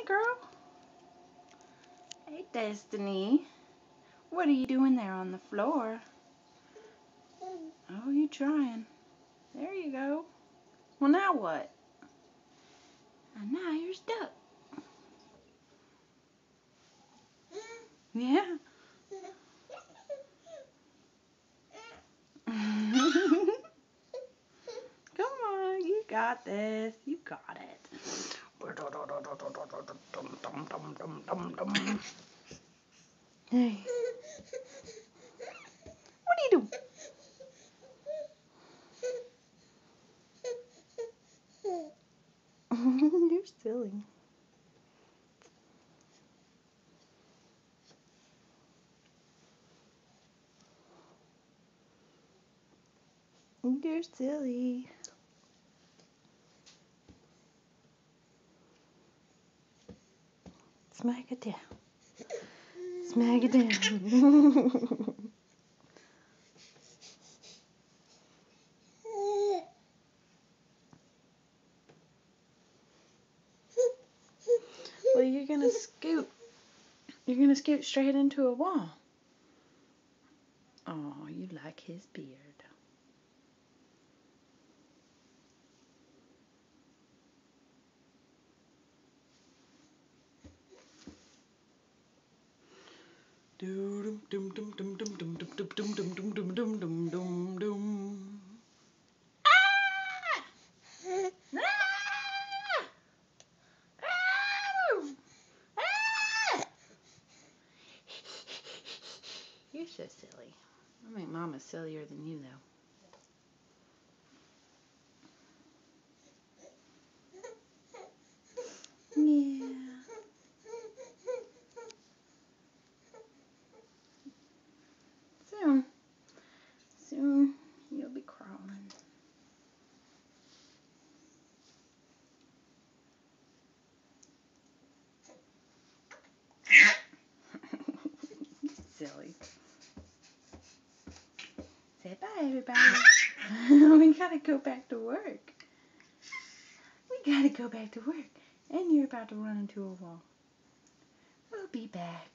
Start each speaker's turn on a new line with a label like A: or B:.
A: Hey, girl. Hey, Destiny. What are you doing there on the floor? Oh, you trying. There you go. Well, now what? And now you're stuck. Yeah. Come on, you got this. You got it. Hey. What are you doing? You're silly. You're silly. Smack it down. Smack it down. Well, you're gonna scoot. You're gonna scoot straight into a wall. Oh, you like his beard. Dum dum dum dum dum dum dum dum dum dum dum dum dum dum dum dum. You're so silly. I think Mama's sillier than you, though. Yeah. Soon you'll be crawling. Silly. Say bye, everybody. We gotta go back to work. We gotta go back to work. And you're about to run into a wall. We'll be back.